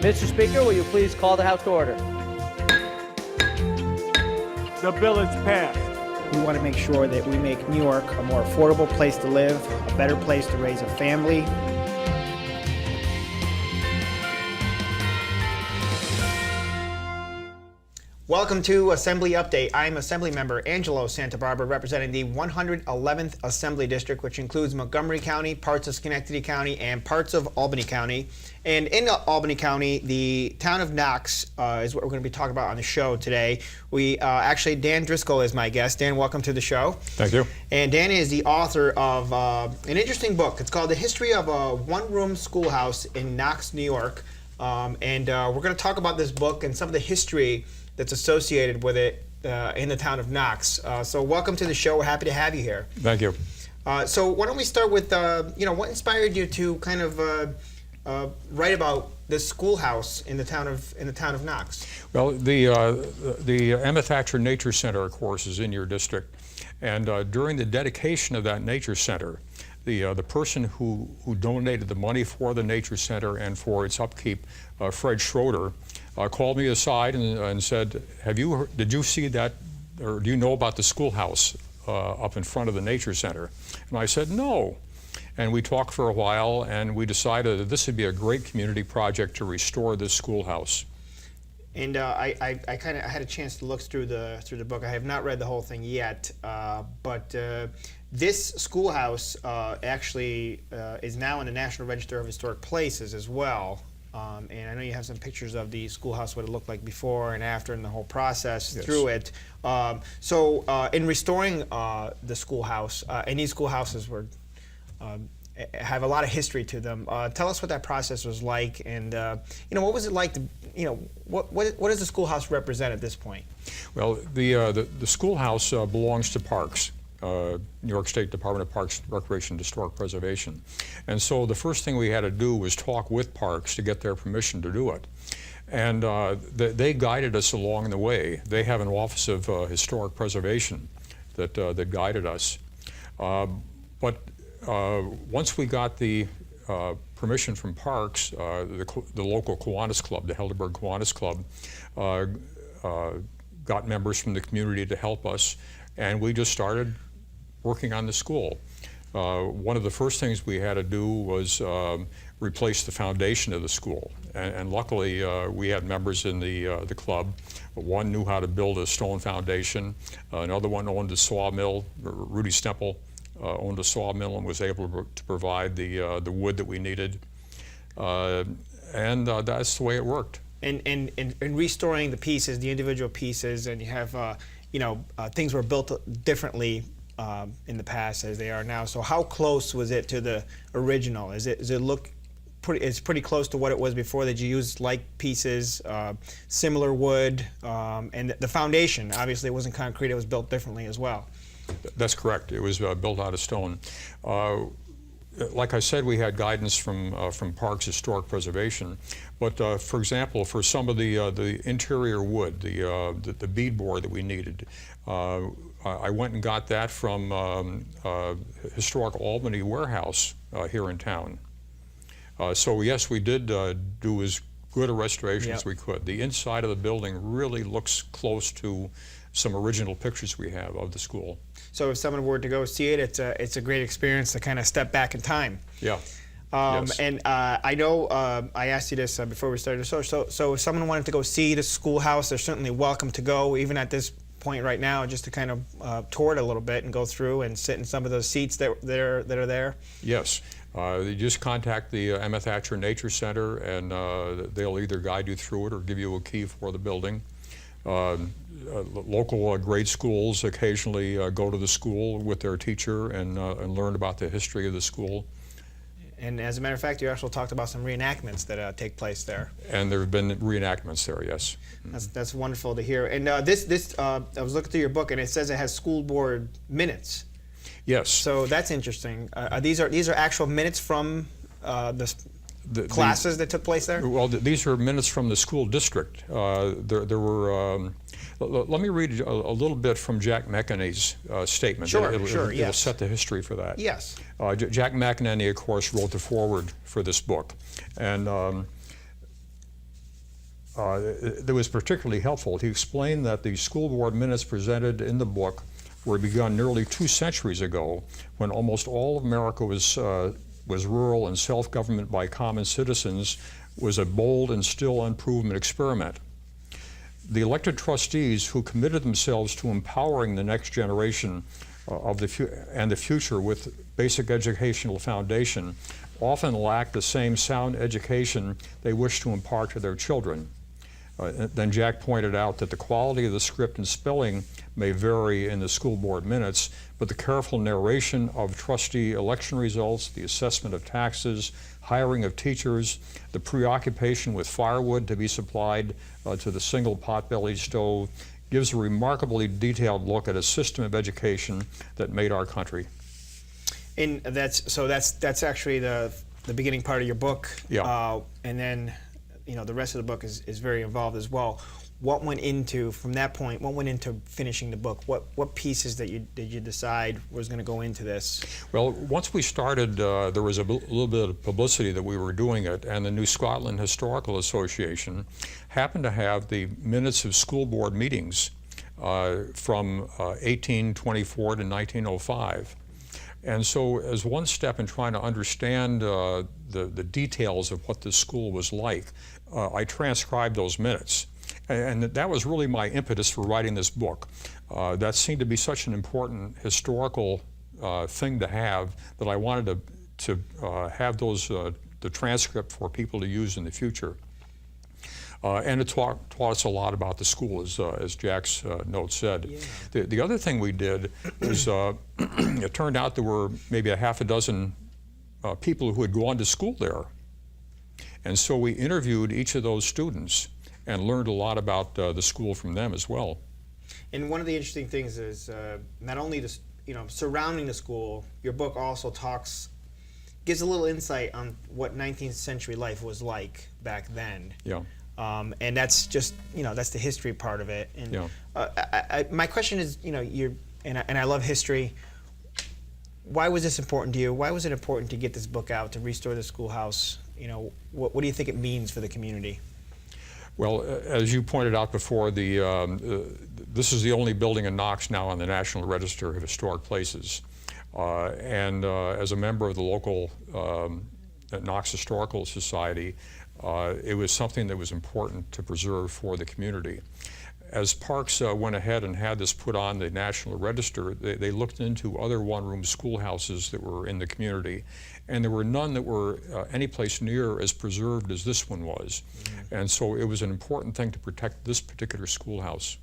Mr. Speaker, will you please call the House to order? The bill is passed. We want to make sure that we make New York a more affordable place to live, a better place to raise a family. Welcome to Assembly Update. I'm Assemblymember Angelo Santabarbara, representing the 111th Assembly District, which includes Montgomery County, parts of Schenectady County, and parts of Albany County. And in Albany County, the town of Knox is what we're going to be talking about on the show today. Actually, Dan Driscoll is my guest. Dan, welcome to the show. Thank you. And Dan is the author of an interesting book. It's called The History of a One-Room Schoolhouse in Knox, New York. We're going to talk about this book and some of the history that's associated with it in the town of Knox. So welcome to the show. We're happy to have you here. Thank you. So why don't we start with, what inspired you to kind of write about this schoolhouse in the town of Knox? Well, the Emma Thatcher Nature Center, of course, is in your district, and during the dedication of that nature center, the person who donated the money for the nature center and for its upkeep, Fred Schroeder, called me aside and said, did you see that, or do you know about the schoolhouse up in front of the nature center? And I said, no. And we talked for a while, and we decided that this would be a great community project to restore this schoolhouse. And I had a chance to look through the book. I have not read the whole thing yet, but this schoolhouse actually is now in the National Register of Historic Places as well. And I know you have some pictures of the schoolhouse, what it looked like before and after, and the whole process through it. So in restoring the schoolhouse, and these schoolhouses have a lot of history to them. Tell us what that process was like, and what was it like to, what does the schoolhouse represent at this point? Well, the schoolhouse belongs to Parks. New York State Department of Parks, Recreation, and Historic Preservation. And so the first thing we had to do was talk with Parks to get their permission to do it. And they guided us along the way. They have an Office of Historic Preservation that guided us. But once we got the permission from Parks, the local Kiwanis Club, the Helderberg Kiwanis Club, got members from the community to help us, and we just started working on the school. One of the first things we had to do was replace the foundation of the school, and luckily we had members in the club. One knew how to build a stone foundation, another one owned a sawmill. Rudy Stemple owned a sawmill and was able to provide the wood that we needed, and that's the way it worked. And restoring the pieces, the individual pieces, and you have things were built differently in the past as they are now. So how close was it to the original? Does it look pretty? It's pretty close to what it was before. Did you use like pieces, similar wood, and the foundation? Obviously, it wasn't concrete. It was built differently as well. That's correct. It was built out of stone. Like I said, we had guidance from Parks Historic Preservation, but for example, for some of the interior wood, the beadboard that we needed, I went and got that from Historic Albany Warehouse here in town. So yes, we did do as good a restoration as we could. The inside of the building really looks close to some original pictures we have of the school. So if someone were to go see it, it's a great experience to kind of step back in time. Yeah. Yes. And I know I asked you this before we started the show. So if someone wanted to go see the schoolhouse, they're certainly welcome to go, even at this point right now, just to kind of tour it a little bit and go through and sit in some of those seats that are there. Yes. You just contact the Emma Thatcher Nature Center, and they'll either guide you through it or give you a key for the building. Local grade schools occasionally go to the school with their teacher and learn about the history of the school. And as a matter of fact, you also talked about some reenactments that take place there. And there have been reenactments there, yes. That's wonderful to hear. And I was looking through your book, and it says it has school board minutes. Yes. So that's interesting. These are actual minutes from the classes that took place there? Well, these are minutes from the school district. There were. Let me read a little bit from Jack McEnany's statement. Sure, It'll set the history for that. Yes. Jack McEnany, of course, wrote the foreword for this book. And that was particularly helpful. He explained that the school board minutes presented in the book were begun nearly 2 centuries ago, when almost all of America was rural and self-government by common citizens was a bold and still unproven experiment. The elected trustees who committed themselves to empowering the next generation of the future with basic educational foundation often lack the same sound education they wish to impart to their children. Then Jack pointed out that the quality of the script and spelling may vary in the school board minutes, but the careful narration of trustee election results, the assessment of taxes, hiring of teachers, the preoccupation with firewood to be supplied to the single pot-bellied stove, gives a remarkably detailed look at a system of education that made our country. And that's actually the beginning part of your book. Yeah. And then, the rest of the book is very involved as well. What went into, from that point, what went into finishing the book? What pieces did you decide was going to go into this? Well, once we started, there was a little bit of publicity that we were doing it, and the New Scotland Historical Association happened to have the minutes of school board meetings from 1824 to 1905. And so as one step in trying to understand the details of what this school was like, I transcribed those minutes. And that was really my impetus for writing this book. That seemed to be such an important historical thing to have that I wanted to have the transcript for people to use in the future. And it taught us a lot about the school, as Jack's note said. Yeah. The other thing we did was, it turned out there were maybe a half a dozen people who had gone to school there. And so we interviewed each of those students and learned a lot about the school from them as well. And one of the interesting things is not only surrounding the school, your book also gives a little insight on what 19th century life was like back then. Yeah. And that's just, that's the history part of it. And yeah. My question is, and I love history. Why was this important to you? Why was it important to get this book out, to restore the schoolhouse? What do you think it means for the community? Well, as you pointed out before, this is the only building in Knox now on the National Register of Historic Places. And as a member of the local Knox Historical Society, it was something that was important to preserve for the community. As Parks went ahead and had this put on the National Register, they looked into other one-room schoolhouses that were in the community, and there were none that were any place near as preserved as this one was. Mm-hmm. And so it was an important thing to protect this particular schoolhouse.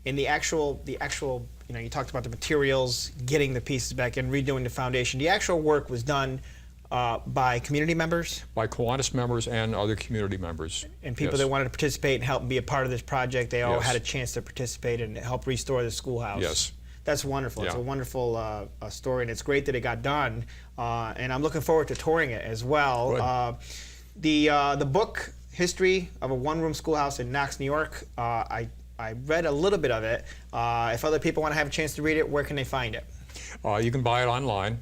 And the actual, you talked about the materials, getting the pieces back in, redoing the foundation. The actual work was done by community members? By Kiwanis members and other community members. And people that wanted to participate and help be a part of this project, they all had a chance to participate and help restore the schoolhouse. Yes. That's wonderful. Yeah. It's a wonderful story, and it's great that it got done. And I'm looking forward to touring it as well. The book, History of a One-Room Schoolhouse in Knox, New York, I read a little bit of it. If other people want to have a chance to read it, where can they find it? You can buy it online.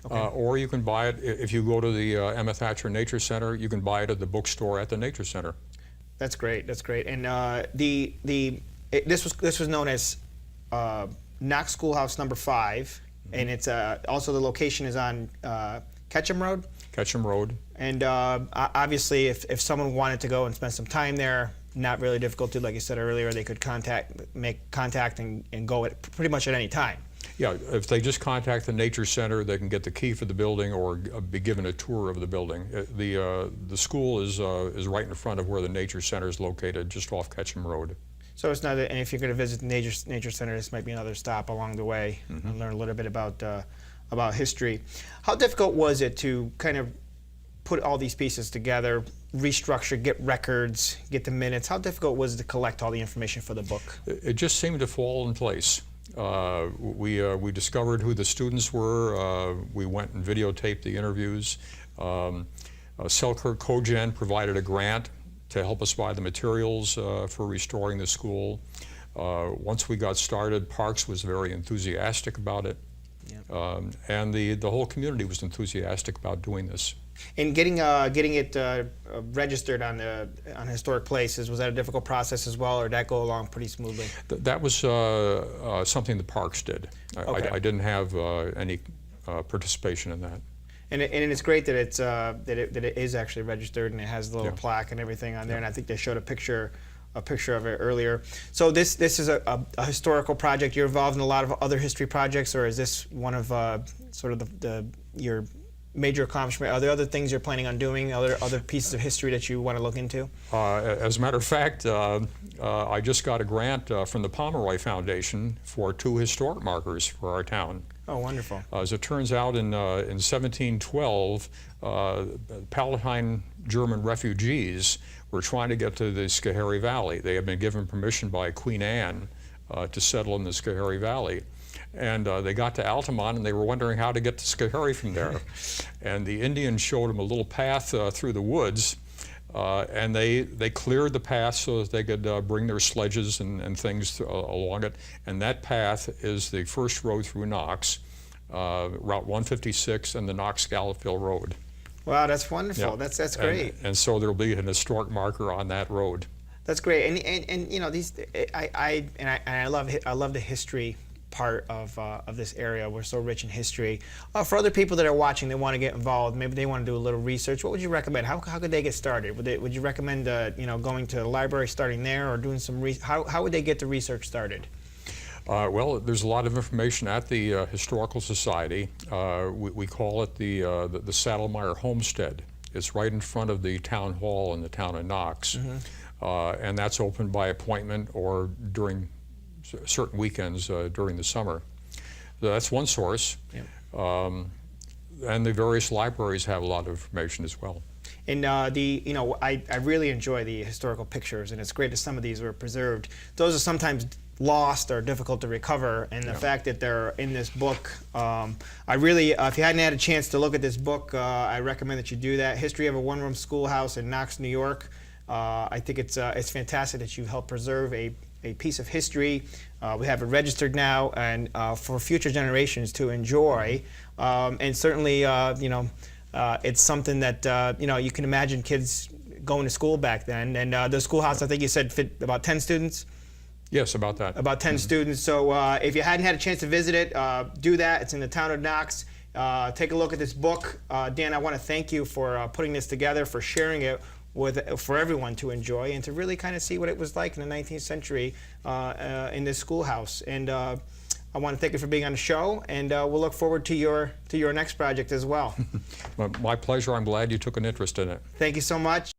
Okay. Or you can buy it, if you go to the Emma Thatcher Nature Center, you can buy it at the bookstore at the Nature Center. That's great. That's great. And this was known as Knox Schoolhouse Number 5, mm-hmm. and it's also the location is on Ketchum Road. Ketchum Road. And obviously, if someone wanted to go and spend some time there, not really difficult to, like you said earlier, they could make contact and go at pretty much at any time. Yeah, if they just contact the Nature Center, they can get the key for the building or be given a tour of the building. The school is right in front of where the Nature Center is located, just off Ketchum Road. So it's not, and if you're going to visit the Nature Center, this might be another stop along the way, mm-hmm. and learn a little bit about history. How difficult was it to kind of put all these pieces together, restructure, get records, get the minutes? How difficult was it to collect all the information for the book? It just seemed to fall in place. We discovered who the students were. We went and videotaped the interviews. Selkirk Cogen provided a grant to help us buy the materials for restoring the school. Once we got started, Parks was very enthusiastic about it. Yep. And the whole community was enthusiastic about doing this. And getting it registered on historic places, was that a difficult process as well, or did that go along pretty smoothly? That was something the parks did. Okay. I didn't have any participation in that. And it's great that it is actually registered and it has the little Yeah. plaque and everything on there. And I think they showed a picture of it earlier. So this is a historical project. You're involved in a lot of other history projects, or is this one of sort of your major accomplishment? Are there other things you're planning on doing? Other pieces of history that you want to look into? As a matter of fact, I just got a grant from the Pomeroy Foundation for 2 historic markers for our town. Oh, wonderful. As it turns out, in 1712, Palatine German refugees were trying to get to the Schoharie Valley. They had been given permission by Queen Anne to settle in the Schoharie Valley. And they got to Altamont, and they were wondering how to get to Schoharie from there. And the Indians showed them a little path through the woods, and they cleared the path so that they could bring their sledges and things along it. And that path is the first road through Knox, Route 156 and the Knox-Gallopville Road. Wow, that's wonderful. Yeah. That's great. And so there'll be an historic marker on that road. That's great. And you know, these I love the history part of this area. We're so rich in history. For other people that are watching, they want to get involved. Maybe they want to do a little research. What would you recommend? How could they get started? Would you recommend going to the library, starting there, or doing some how would they get the research started? Well, there's a lot of information at the Historical Society. We call it the Saddlemeyer Homestead. It's right in front of the town hall in the town of Knox. Mm-hmm. And that's open by appointment or during certain weekends during the summer. So that's one source. Yeah. And the various libraries have a lot of information as well. And I really enjoy the historical pictures, and it's great that some of these were preserved. Those are sometimes lost or difficult to recover, and the fact that they're in this book, I really, if you hadn't had a chance to look at this book, I recommend that you do that. History of a One-Room Schoolhouse in Knox, New York. I think it's fantastic that you helped preserve a piece of history. We have it registered now, and for future generations to enjoy. And certainly, it's something that you can imagine kids going to school back then. And the schoolhouse, I think you said, fit about 10 students. Yes, about that. About 10 students. So if you hadn't had a chance to visit it, do that. It's in the town of Knox. Take a look at this book. Dan, I want to thank you for putting this together, for sharing it for everyone to enjoy and to really kind of see what it was like in the 19th century in this schoolhouse. And I want to thank you for being on the show, and we'll look forward to your next project as well. My pleasure. I'm glad you took an interest in it. Thank you so much.